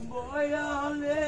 বয়ালে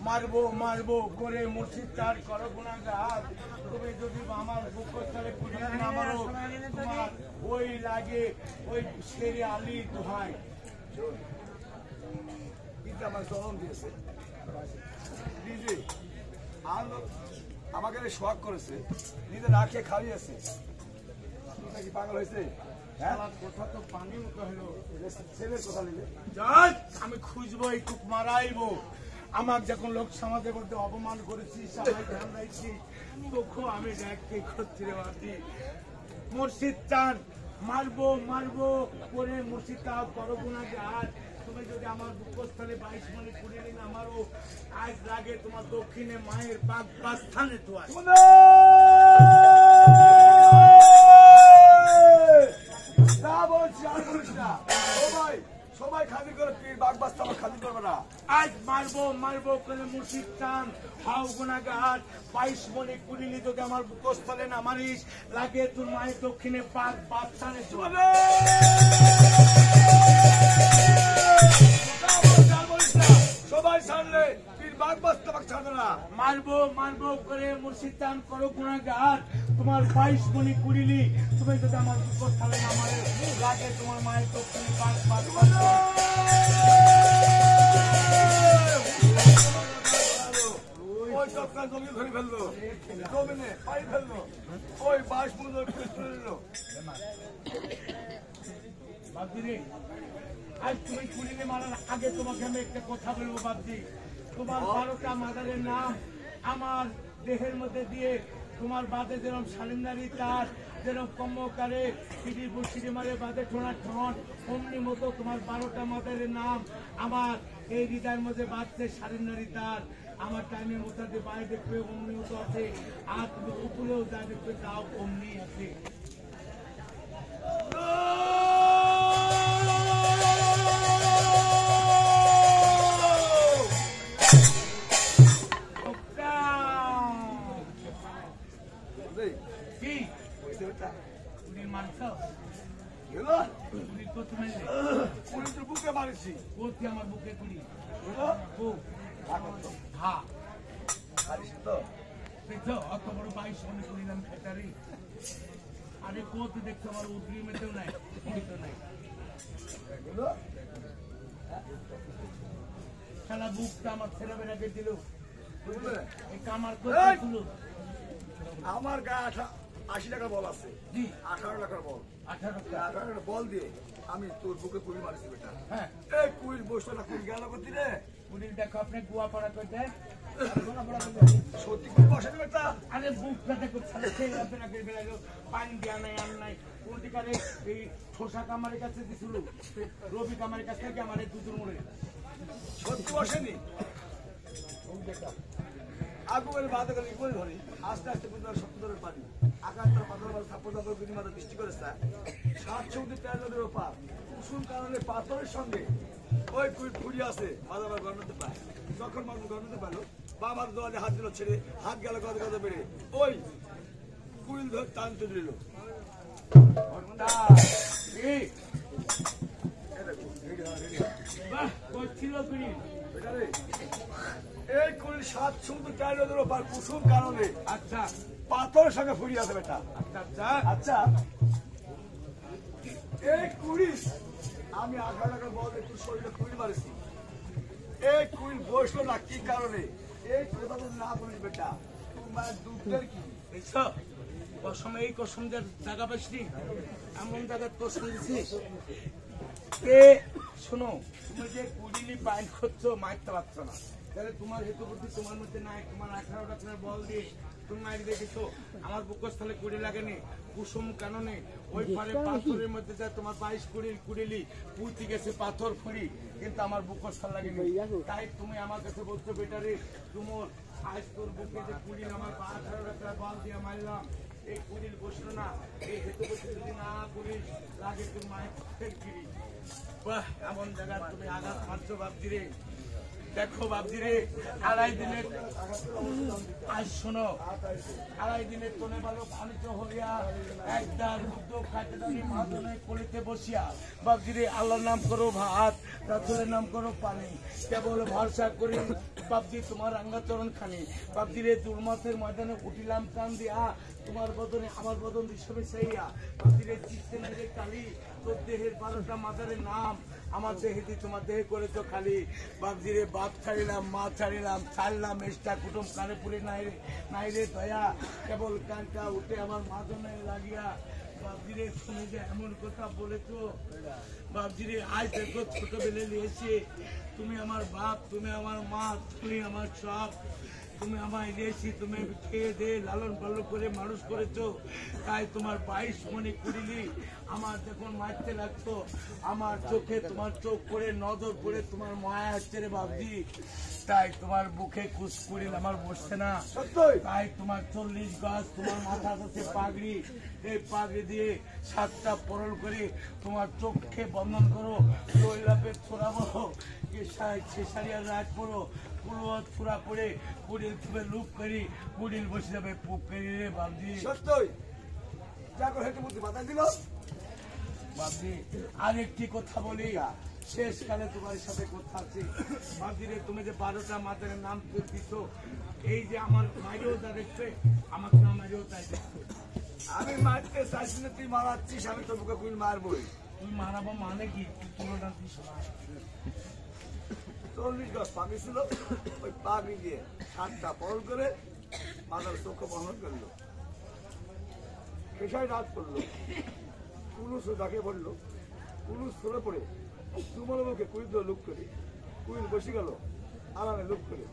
মারবো মারবো করে মুর্শিদ চার করো গুনাহগার তুমি যদি আমার বুকস্থলে পুজো না মারো তোমার ওই লাগে ওই শেরে আলী দোহাই এটা আমার জন্ম দিয়েছে নিজে আর আমাকে শখ করেছে নিজে না খেয়ে খাইয়েছে নাকি পাগল হয়েছে কথা তো পানির মতো হলো ছেলের কথা নিলে আমি খুঁজবো একটু মারাইবো আমার যখন লোক সমাজের মধ্যে অপমান করেছি সবাই ধ্যান রাখছি তখন আমি দেখতে করছি রে বাদি মুর্শিদ চান মারবো মারবো করে মুর্শিদ তা করবো না যে আর তুমি যদি আমার বুকস্থলে 22 মনে পুড়ে নিন আমারও আজ লাগে তোমার দক্ষিণে মায়ের পাক বাস্থানে তো আছে সবাই খালি করে পীর বাগবাস্তা খালি করবে না আজ মারবো মারবো করে মুর্শিদ চান হাও গুনাহগার 22 মনে পুরিলি যদি আমার বুকস্থলে না মারিস লাগে তোর মায়ের দক্ষিণে পাক বাস্থানে চলে সবাই ছাড়লে পীর বাগবাস্তা ছাড়বে না মারবো মারবো করে মুর্শিদ চান করো গুনাহগার তোমার 22 মনে পুরিলি তুমি যদি আমার বুকস্থলে না মারিস লাগে তোমার মায়ের দক্ষিণে পাক বাস্থানে জমি ধরে ফেললো জমিনে পাই ফেললো ওই 22 মনে আর তুমি কুড়িলে মারার আগে তোমাকে আমি একটা কথা বলবো বাপজি, তোমার 12টা মাদারের নাম আমার দেহের মধ্যে দিয়ে তোমার বাদে যেরকম শালিন্দারি তার যেরকম কম্মকারে সিঁড়ি বুসিড়ি মারে বাদে ঠোনা ঠন অমনি মতো তোমার 12টা মাদারের নাম আমার এই হৃদয়ের মধ্যে বাঁধছে শালিন্দারি তার। আমার টাইমের মধ্যে বাইরে দেখবে অমনি মতো আছে, আর তুমি উপরেও যা দেখবে তাও অমনি আছে। বুকে মারিছি আমার বুকে কুড়ি অত বড় 22 মনে করিলাম খেতারি। আরে কোথ দেখছো আমার উদ্রি মেতেও নাই নাই খেলা বুকটা আমার ছেলেমেয়েরাকে দিল এই কামার করছিল। আমার গায়ে 80 টাকা বল আছে, জি 18 টাকার বল, 18 টাকার বল দিয়ে আমি তোর বুকে কুড়ি মারিছি বেটা। হ্যাঁ এই কুড়ি বসতো না, কুড়ি গেল করতি রে। কুড়ি দেখো আপনি গুয়া পাড়া করতে সত্যি কুড়ি বসে বেটা। আরে বুকটা দেখো পানি দেওয়া নাই আর নাই কোনটিকারে এই ঠোসা কামারের কাছে দিছিল, রবি কামারের কাছ থেকে আমার এই দুধুর মোড়ে সত্যি বসেনি। আগুনের বাধা করে করে ধরি আস্তে আস্তে সত্য ধরে পানি আকার তার পাথর থাপ্পড় থাপ্পড় বিনি মাথা বৃষ্টি করেছে 7 নদীর ওপার কুসুম কারণে পাথরের সঙ্গে ওই কুড়ি আছে মাথা বার গণতে পায়। যখন মানুষ গণতে পারলো বা আমার দোয়ালে হাত দিল ছেড়ে হাত গেল কত কত বেড়ে ওই কুড়িল ধরে টানতে দিল। এই কুড়িল 7 সমুদ্র 4 নদীর ওপার কুসুম কারণে আচ্ছা পাথরের সঙ্গে ফুড়ি আছে বেটা। আচ্ছা আচ্ছা এই কুড়ি আমি 18 টাকার বল একটু শরীরে কুড়ি মারেছি। এই কুড়ি বসলো না কি কারণে? এই কথা তো না বলিস বেটা, তোমার দুঃখের কি এইসব কসম এই কসম যার জায়গা পাসনি এমন জায়গায় কসম দিছিস। শোনো তুমি যে কুড়িলি বাইন করছো মারতে পারছো না, তাহলে তোমার হেতু বুদ্ধি তোমার মধ্যে নাই। তোমার 18 টাকার বল দিয়ে তুমি মারি দেখেছো, আমার বুকস্থলে কুড়ি লাগেনি কুসুম কাননে ওই পারে পাথরের মধ্যে যায় তোমার 22 কুড়িলি পুঁতি গেছে পাথর ফুড়ি, কিন্তু আমার বুকস্থল লাগেনি। তাই তুমি আমার কাছে বলছো বেটারে তোমার আজ তোর বুকে যে কুড়ি আমার 18 টাকার বল দিয়ে মারলাম এই কুড়িল বসলো না, এই হেতু বুদ্ধি যদি না কুড়িল লাগে তুমি মায়ের গিরি। বাহ এমন জায়গা তুমি আঘাত মারছো বাপজিরে। দেখো বাপজিরে 2.5 দিনের আজ শোনো 2.5 দিনের তোনে ভালো পানিত হইয়া একদার উদ্যোগ খাইতে দাঁড়িয়ে মাদনে কলিতে বসিয়া বাপজিরে আল্লাহর নাম করো ভাত, রাসূলের নাম করো পানি, কেবল ভরসা করি বাপজি তোমার রাঙ্গাচরণ খানি। বাপজিরে দুর্মাসের ময়দানে উঠিলাম কান দিয়া তোমার বদনে আমার বদন হিসেবে সেইয়া বাপজিরে চিত্তে মেরে কালি তোর দেহের 12টা মাদারের নাম আমার দেহে দিয়ে তোমার দেহে করেছো খালি। বাপজিরে বাপ ছাড়িলাম মা ছাড়িলাম ছাড়লাম এষ্টা কুটুম কানে পুরে নাই রে দয়া, কেবল কানটা উঠে আমার মাদনে লাগিয়া বাপজিরে শুনে যে এমন কথা বলেছো। বাপজিরে আজ দেখো ছোটবেলে নিয়েছে তুমি আমার বাপ, তুমি আমার মা, তুমি আমার সব, তুমি আমায় দিয়েছি, তুমি খেয়ে দিয়ে লালন পালন করে মানুষ করেছো। তাই তোমার 22 মনে কুড়িলি আমার যখন মারতে লাগতো আমার চোখে তোমার চোখ পড়ে নজর পড়ে তোমার মায়া হচ্ছে রে বাবজি। তাই তোমার বুকে কুচ কুড়িল আমার বসছে না। তাই তোমার 40 গজ তোমার মাথা কাছে পাগড়ি, এই পাগড়ি দিয়ে 7টা পরল করে তোমার চোখে বন্ধন করো, দৈলাপের ছোড়া বলো শেষারিয়ার রাত পড়ো, পুরোয়াত পুরা পড়ে কুড়িল তুমি লুপ করি কুড়িল বসে যাবে পুক করি রে বাবজি। সত্যই যা করে হেঁটে বুদ্ধি বাধা দিল বাবজি। আরেকটি কথা বলি, শেষকালে তোমার সাথে কথা আছে বাবজিরে। তুমি যে 12টা মাদারের নাম দিচ্ছ, এই যে আমার মাইরেও যা দেখছে আমাকে না মাইরেও তাই দেখছো। আমি মারতে চাইছি না, তুই মারাচ্ছিস, আমি তোর বুকে কুড়ি মারবই। তুমি মারাবো মানে কি? তুলনা দিস 40 গজ পাগড়ি ছিল, ওই পাগড়ি দিয়ে 7টা পরল করে মাথার চোখ বহন করলো, পেশায় রাত করলো, পুলুষ ডাকে পড়লো, পুলুষ সরে পড়ে তোমার মুখে কুইল লুক করে কুইল বসে গেল আরামে লুক করে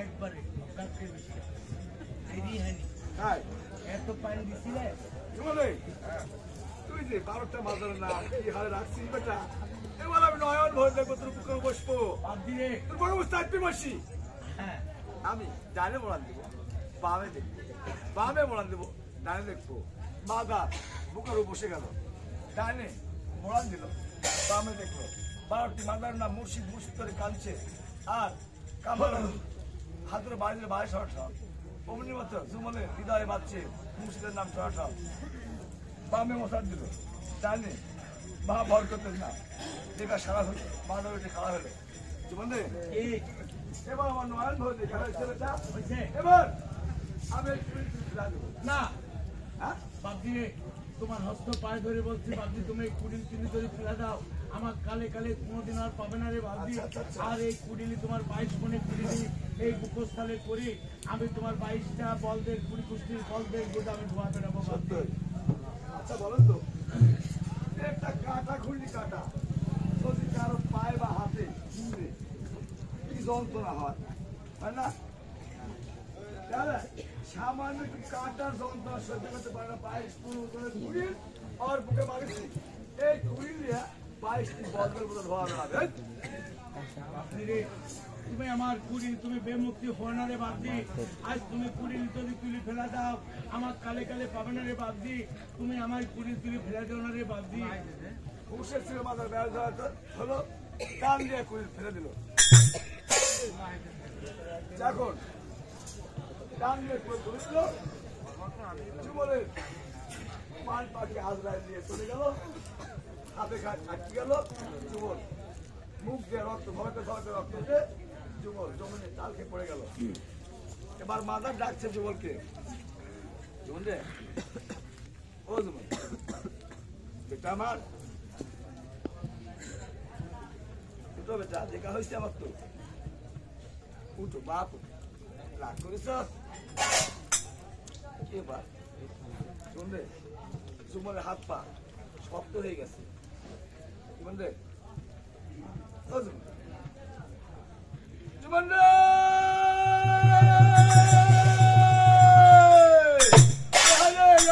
একবারে এত পানি দিছিলে তুই যে 12টা মাজার না কি হারে রাখছিস বেটা এবার আমি নয়ন ভরে দেখবো তোর বুকে বসবো বাপদিরে তোর বুকে বসতে আসবি বসি হ্যাঁ আমি ডানে মোড়ান দেবো বামে দেখবো বামে মোড়ান দেবো ডানে দেখবো মাদা বুকের উপর বসে গেল ডানে মোড়ান দিল বামে দেখলো 12টি মাদার নাম মুর্শিদ মুর্শিদ করে কাঁদছে আর কামাল হাতের বাড়িতে বাড়ি সরাসর অমনি মতো সুমনে হৃদয়ে বাঁচছে মুর্শিদের নাম সরাসর বামে মশার দিল ডানে মা বরকতের নাম যেটা সারা হলো মানবটি খাওয়া হলো সুমনে এবার আমার নয়ন ভরে দেখা ছেলেটা হয়েছে এবার আমি না হ্যাঁ বাপদিরে তোমার হস্ত পায়ে ধরে বলছি বাপদি তুমি কুড়িল চিনি ধরে ফেলে দাও আমার কালে কালে কোনোদিন আর পাবে না রে বাপদি আর এই কুড়িলি তোমার 22 মনে কুড়িলি এই বুকস্থলে করি আমি তোমার 22টা বলদের কুড়ি কুষ্টির বলদের গোদা আমি ধোয়া বেড়াবো বাপদি আচ্ছা বলেন তো একটা কাটা খুললি কাটা যদি কারো পায়ে বা হাতে ঘুরে কি যন্ত্রণা হয় তাই না তাহলে সামান্য একটু কাটার যন্ত্রণা সহ্য করতে পারে না 22 করে ঘুরিল আর বুকে মারিস এই ঘুরিল দিয়া 22টি বদলের মতো ধোয়া বেড়াবে বাপদিরে তুমি আমার কুড়িল তুমি বেমুক্তি হয় না রে বাপদি আজ তুমি কুড়িল যদি তুলি ফেলা দাও আমার কালে কালে পাবে না রে বাপদি তুমি আমার কুড়িল তুলি ফেলা দাও না রে বাপদি হুশের ছিল মাথার বেড়া দেওয়া হলো কান দিয়ে কুড়িল ফেলে দিল যখন কান দিয়ে কুড়িল তুলে দিল যুবলের পান পাখি হাজরায় দিয়ে চলে গেল হাতে ঘাট আটকে গেল যুবল মুখ দিয়ে রক্ত ভয়তে ভয়তে রক্ত উঠে যুবল জমিনে চাল খেয়ে পড়ে গেল এবার মাদার ডাকছে যুবলকে যুবল রে ও যুবল বেটা আমার উঠো বেটা দেখা হয়েছে আমার তো উঠো বাপ রাগ করিস এবার শুনবে সুমনের হাত পা শক্ত হয়ে গেছে সুমন রে সুমন রে